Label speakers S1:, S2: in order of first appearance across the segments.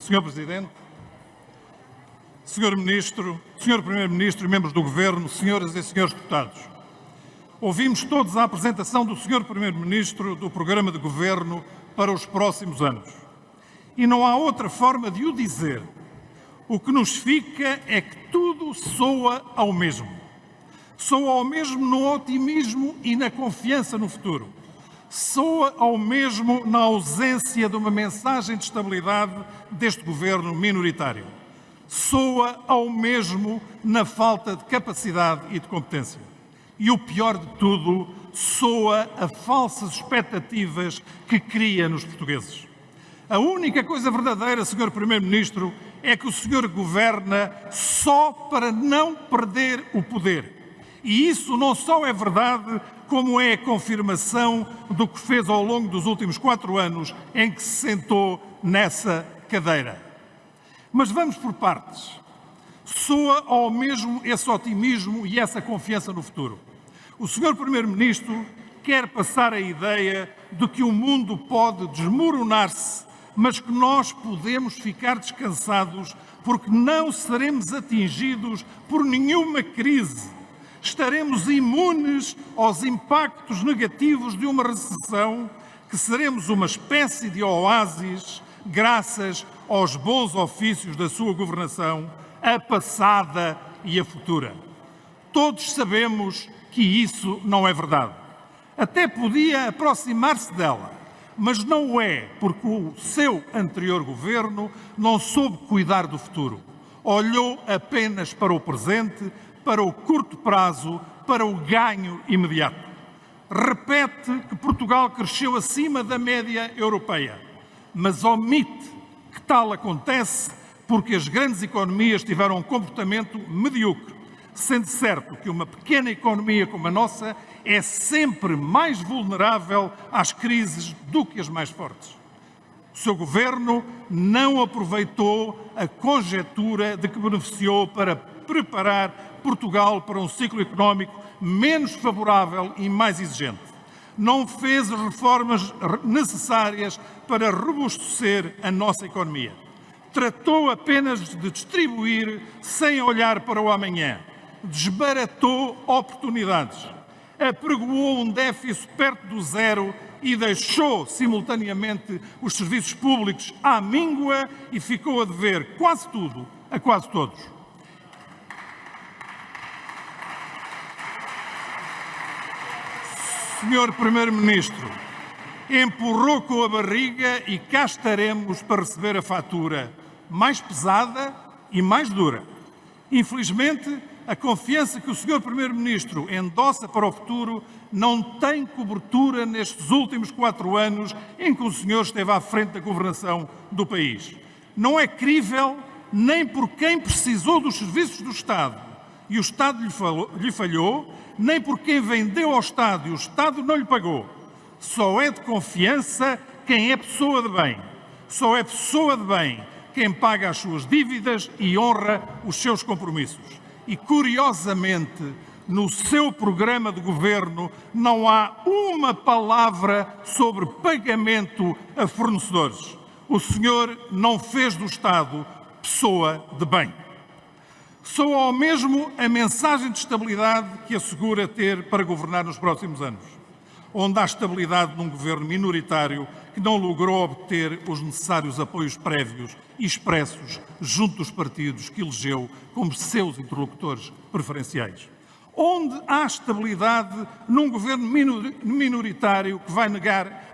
S1: Senhor Presidente, Senhor Ministro, Senhor Primeiro-Ministro e membros do Governo, senhoras e senhores deputados, ouvimos todos a apresentação do Senhor Primeiro-Ministro do Programa de Governo para os próximos anos. E não há outra forma de o dizer. O que nos fica é que tudo soa ao mesmo. Soa ao mesmo no otimismo e na confiança no futuro. Soa ao mesmo na ausência de uma mensagem de estabilidade deste governo minoritário. Soa ao mesmo na falta de capacidade e de competência. E o pior de tudo, soa a falsas expectativas que cria nos portugueses. A única coisa verdadeira, Sr. Primeiro-Ministro, é que o senhor governa só para não perder o poder. E isso não só é verdade, como é a confirmação do que fez ao longo dos últimos 4 anos em que se sentou nessa cadeira. Mas vamos por partes. Soa ao mesmo esse otimismo e essa confiança no futuro. O Sr. Primeiro-Ministro quer passar a ideia de que o mundo pode desmoronar-se, mas que nós podemos ficar descansados porque não seremos atingidos por nenhuma crise. Estaremos imunes aos impactos negativos de uma recessão, que seremos uma espécie de oásis graças aos bons ofícios da sua governação, a passada e a futura. Todos sabemos que isso não é verdade. Até podia aproximar-se dela, mas não o é, porque o seu anterior governo não soube cuidar do futuro. Olhou apenas para o presente, para o curto prazo, para o ganho imediato. Repete que Portugal cresceu acima da média europeia, mas omite que tal acontece porque as grandes economias tiveram um comportamento medíocre, sendo certo que uma pequena economia como a nossa é sempre mais vulnerável às crises do que as mais fortes. O seu governo não aproveitou a conjetura de que beneficiou para preparar Portugal para um ciclo económico menos favorável e mais exigente. Não fez as reformas necessárias para robustecer a nossa economia. Tratou apenas de distribuir sem olhar para o amanhã. Desbaratou oportunidades. Apregoou um déficit perto do zero e deixou simultaneamente os serviços públicos à míngua e ficou a dever quase tudo a quase todos. Senhor Primeiro-Ministro, empurrou com a barriga e cá estaremos para receber a fatura mais pesada e mais dura. Infelizmente, a confiança que o Sr. Primeiro-Ministro endossa para o futuro não tem cobertura nestes últimos 4 anos em que o senhor esteve à frente da governação do país. Não é crível nem por quem precisou dos serviços do Estado e o Estado lhe falhou, nem por quem vendeu ao Estado e o Estado não lhe pagou. Só é de confiança quem é pessoa de bem. Só é pessoa de bem quem paga as suas dívidas e honra os seus compromissos. E, curiosamente, no seu programa de governo não há uma palavra sobre pagamento a fornecedores. O senhor não fez do Estado pessoa de bem. Soa ao mesmo a mensagem de estabilidade que assegura ter para governar nos próximos anos, onde há estabilidade num governo minoritário que não logrou obter os necessários apoios prévios e expressos junto dos partidos que elegeu como seus interlocutores preferenciais. Onde há estabilidade num governo minoritário que vai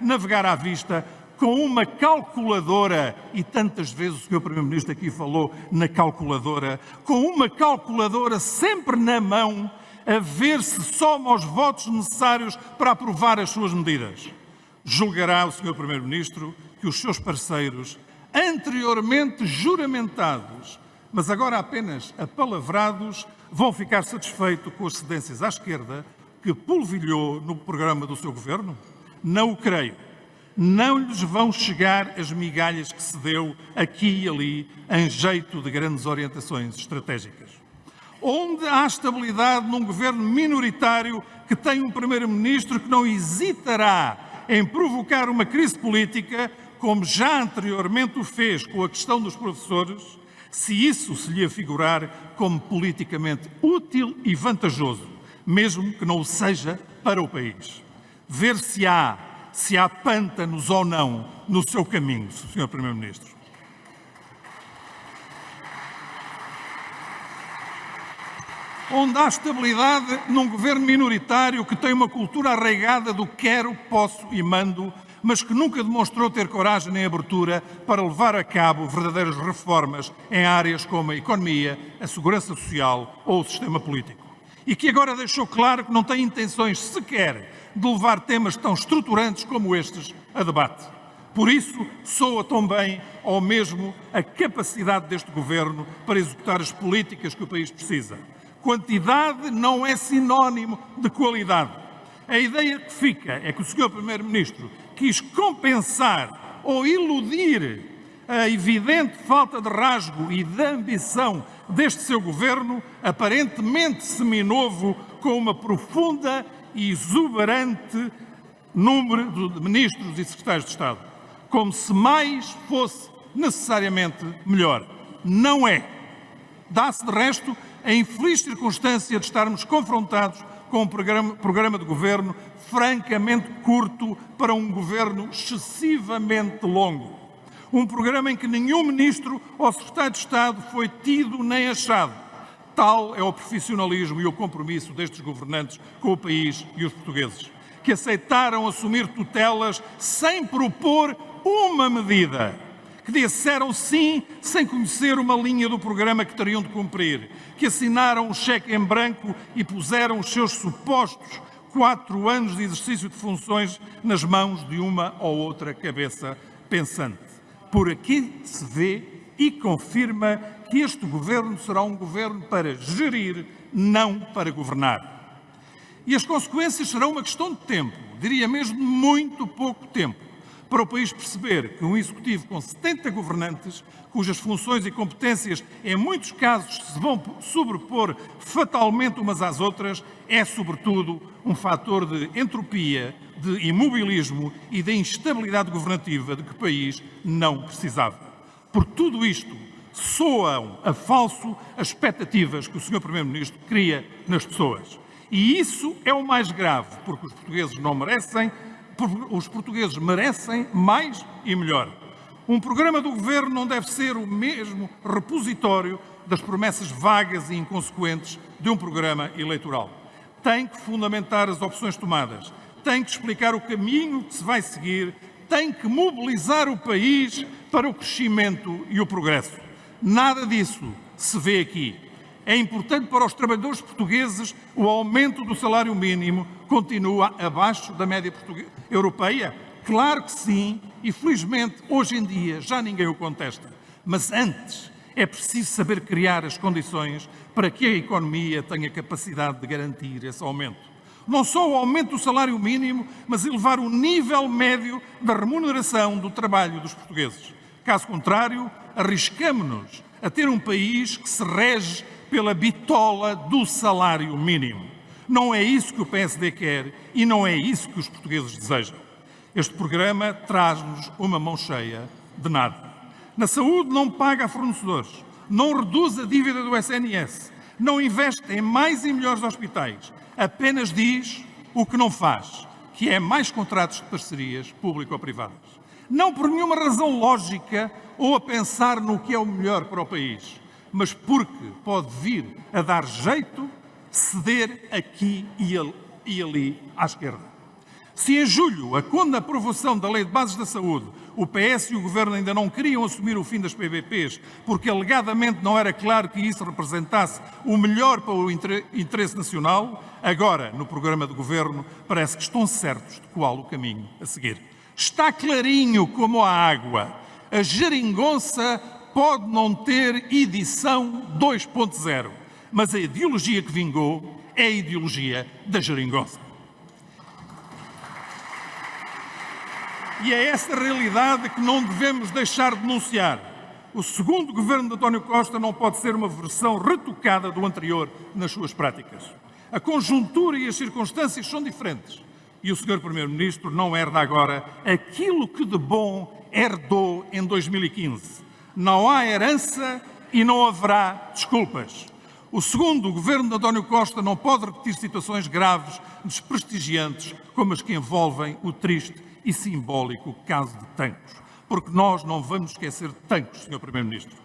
S1: navegar à vista com uma calculadora, e tantas vezes o Sr. Primeiro-Ministro aqui falou na calculadora, com uma calculadora sempre na mão, a ver se soma os votos necessários para aprovar as suas medidas. Julgará o Sr. Primeiro-Ministro que os seus parceiros, anteriormente juramentados, mas agora apenas apalavrados, vão ficar satisfeitos com as cedências à esquerda que polvilhou no programa do seu governo? Não o creio. Não lhes vão chegar as migalhas que se deu aqui e ali em jeito de grandes orientações estratégicas. Onde há estabilidade num governo minoritário que tem um primeiro-ministro que não hesitará em provocar uma crise política como já anteriormente o fez com a questão dos professores, se isso se lhe afigurar como politicamente útil e vantajoso, mesmo que não o seja para o país. Ver se há pântanos ou não no seu caminho, Sr. Primeiro-Ministro. Onde há estabilidade num governo minoritário que tem uma cultura arraigada do quero, posso e mando, mas que nunca demonstrou ter coragem nem abertura para levar a cabo verdadeiras reformas em áreas como a economia, a segurança social ou o sistema político. E que agora deixou claro que não tem intenções sequer de levar temas tão estruturantes como estes a debate. Por isso, soa tão bem ao mesmo a capacidade deste governo para executar as políticas que o país precisa. Quantidade não é sinónimo de qualidade. A ideia que fica é que o Sr. Primeiro-Ministro quis compensar ou iludir a evidente falta de rasgo e de ambição deste seu governo, aparentemente seminovo, com uma profunda e exuberante número de ministros e secretários de Estado. Como se mais fosse necessariamente melhor. Não é. Dá-se, de resto, a infeliz circunstância de estarmos confrontados com um programa de governo francamente curto para um governo excessivamente longo. Um programa em que nenhum ministro ou secretário de Estado foi tido nem achado. Tal é o profissionalismo e o compromisso destes governantes com o país e os portugueses, que aceitaram assumir tutelas sem propor uma medida, que disseram sim sem conhecer uma linha do programa que teriam de cumprir, que assinaram um cheque em branco e puseram os seus supostos 4 anos de exercício de funções nas mãos de uma ou outra cabeça pensante. Por aqui se vê e confirma que este governo será um governo para gerir, não para governar. E as consequências serão uma questão de tempo, diria mesmo muito pouco tempo, para o país perceber que um executivo com 70 governantes, cujas funções e competências em muitos casos se vão sobrepor fatalmente umas às outras, é sobretudo um fator de entropia, de imobilismo e de instabilidade governativa de que o país não precisava. Por tudo isto, soam a falso as expectativas que o Sr. Primeiro-Ministro cria nas pessoas. E isso é o mais grave, porque os portugueses merecem mais e melhor. Um programa do governo não deve ser o mesmo repositório das promessas vagas e inconsequentes de um programa eleitoral. Tem que fundamentar as opções tomadas, tem que explicar o caminho que se vai seguir, tem que mobilizar o país para o crescimento e o progresso. Nada disso se vê aqui. É importante para os trabalhadores portugueses o aumento do salário mínimo continua abaixo da média europeia? Claro que sim, e felizmente hoje em dia já ninguém o contesta. Mas antes é preciso saber criar as condições para que a economia tenha capacidade de garantir esse aumento. Não só o aumento do salário mínimo, mas elevar o nível médio da remuneração do trabalho dos portugueses. Caso contrário, arriscamo-nos a ter um país que se rege pela bitola do salário mínimo. Não é isso que o PSD quer e não é isso que os portugueses desejam. Este programa traz-nos uma mão cheia de nada. Na saúde não paga a fornecedores, não reduz a dívida do SNS, não investe em mais e melhores hospitais, apenas diz o que não faz, que é mais contratos de parcerias público-privadas. Não por nenhuma razão lógica ou a pensar no que é o melhor para o país, mas porque pode vir a dar jeito ceder aqui e ali à esquerda. Se em julho, quando a aprovação da Lei de Bases da Saúde, o PS e o Governo ainda não queriam assumir o fim das PPPs, porque alegadamente não era claro que isso representasse o melhor para o interesse nacional, agora, no programa de Governo, parece que estão certos de qual o caminho a seguir. Está clarinho como a água. A geringonça pode não ter edição 2.0, mas a ideologia que vingou é a ideologia da geringonça. E é essa realidade que não devemos deixar de denunciar. O segundo governo de António Costa não pode ser uma versão retocada do anterior nas suas práticas. A conjuntura e as circunstâncias são diferentes. E o Sr. Primeiro-Ministro não herda agora aquilo que de bom herdou em 2015. Não há herança e não haverá desculpas. O segundo, o governo de António Costa não pode repetir situações graves, desprestigiantes, como as que envolvem o triste e simbólico caso de Tancos. Porque nós não vamos esquecer de Tancos, Sr. Primeiro-Ministro.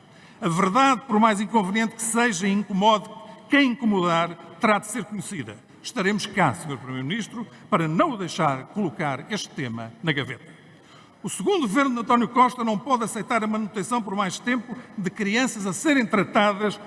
S1: A verdade, por mais inconveniente que seja e incomode quem incomodar, terá de ser conhecida. Estaremos cá, Sr. Primeiro-Ministro, para não o deixar colocar este tema na gaveta. O segundo governo de António Costa não pode aceitar a manutenção por mais tempo de crianças a serem tratadas,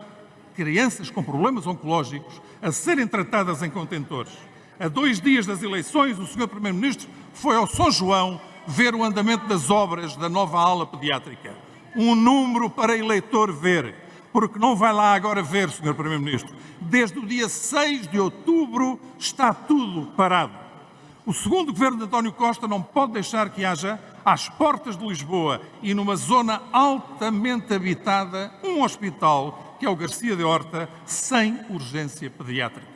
S1: crianças com problemas oncológicos, a serem tratadas em contentores. A 2 dias das eleições, o Sr. Primeiro-Ministro foi ao São João ver o andamento das obras da nova ala pediátrica. Um número para eleitor ver, porque não vai lá agora ver, Sr. Primeiro-Ministro. Desde o dia 6 de outubro está tudo parado. O segundo governo de António Costa não pode deixar que haja, às portas de Lisboa e numa zona altamente habitada, um hospital, que é o Garcia de Horta, sem urgência pediátrica,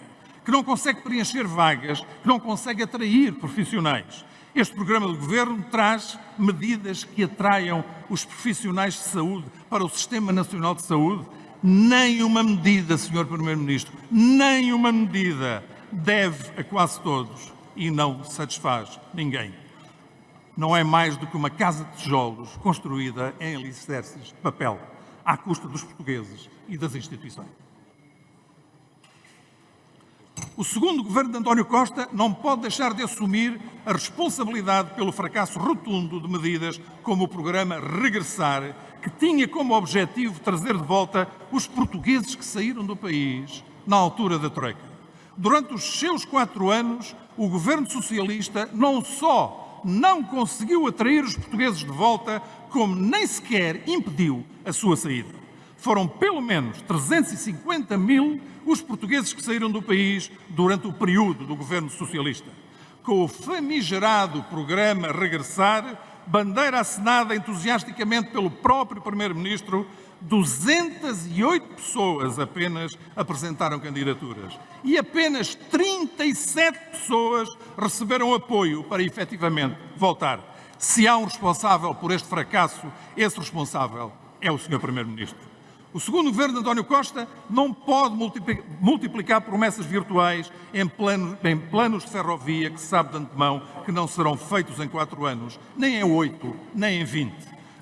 S1: que não consegue preencher vagas, que não consegue atrair profissionais. Este programa de governo traz medidas que atraiam os profissionais de saúde para o Sistema Nacional de Saúde. Nem uma medida, Sr. Primeiro-Ministro, nem uma medida deve a quase todos e não satisfaz ninguém. Não é mais do que uma casa de tijolos construída em alicerces de papel, à custa dos portugueses e das instituições. O segundo governo de António Costa não pode deixar de assumir a responsabilidade pelo fracasso rotundo de medidas como o programa Regressar, que tinha como objetivo trazer de volta os portugueses que saíram do país na altura da Troika. Durante os seus 4 anos, o governo socialista não só não conseguiu atrair os portugueses de volta, como nem sequer impediu a sua saída. Foram pelo menos 350.000 os portugueses que saíram do país durante o período do governo socialista. Com o famigerado programa Regressar, bandeira assinada entusiasticamente pelo próprio Primeiro-Ministro, 208 pessoas apenas apresentaram candidaturas e apenas 37 pessoas receberam apoio para efetivamente voltar. Se há um responsável por este fracasso, esse responsável é o Sr. Primeiro-Ministro. O segundo governo de António Costa não pode multiplicar promessas virtuais em planos de ferrovia que sabe de antemão que não serão feitos em 4 anos, nem em 8, nem em 20.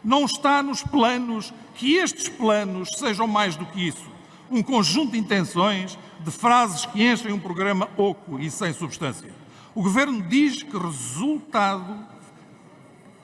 S1: Não está nos planos que estes planos sejam mais do que isso. Um conjunto de intenções, de frases que enchem um programa oco e sem substância. O Governo diz que resultado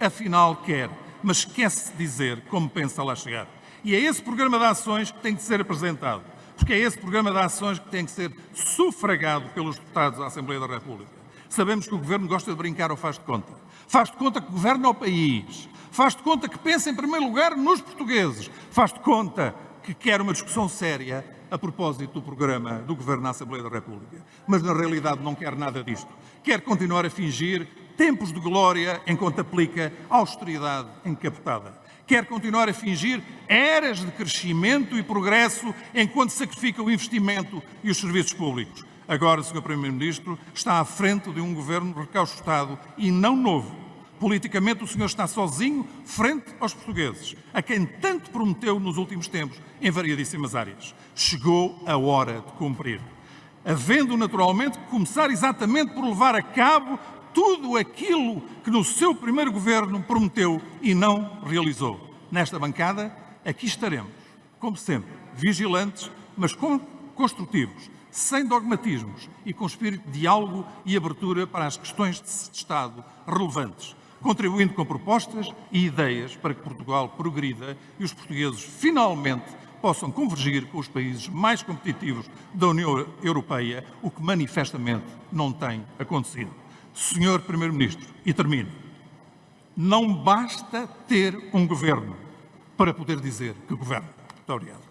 S1: afinal quer, mas esquece de dizer como pensa lá chegar. E é esse programa de ações que tem que ser apresentado, porque é esse programa de ações que tem que ser sufragado pelos deputados da Assembleia da República. Sabemos que o Governo gosta de brincar ou faz de conta. Faz de conta que governa o país. Faz de conta que pensa em primeiro lugar nos portugueses. Faz de conta que quer uma discussão séria a propósito do programa do Governo na Assembleia da República. Mas na realidade não quer nada disto. Quer continuar a fingir tempos de glória enquanto aplica austeridade encapotada. Quer continuar a fingir eras de crescimento e progresso enquanto sacrifica o investimento e os serviços públicos. Agora, Sr. Primeiro-Ministro, está à frente de um governo recauchutado e não novo. Politicamente, o senhor está sozinho frente aos portugueses, a quem tanto prometeu nos últimos tempos em variadíssimas áreas. Chegou a hora de cumprir. Havendo, naturalmente, que começar exatamente por levar a cabo tudo aquilo que no seu primeiro governo prometeu e não realizou. Nesta bancada, aqui estaremos, como sempre, vigilantes, mas construtivos, sem dogmatismos e com espírito de diálogo e abertura para as questões de Estado relevantes, contribuindo com propostas e ideias para que Portugal progrida e os portugueses finalmente possam convergir com os países mais competitivos da União Europeia, o que manifestamente não tem acontecido. Senhor Primeiro-Ministro, e termino, não basta ter um governo para poder dizer que governa. Muito obrigado.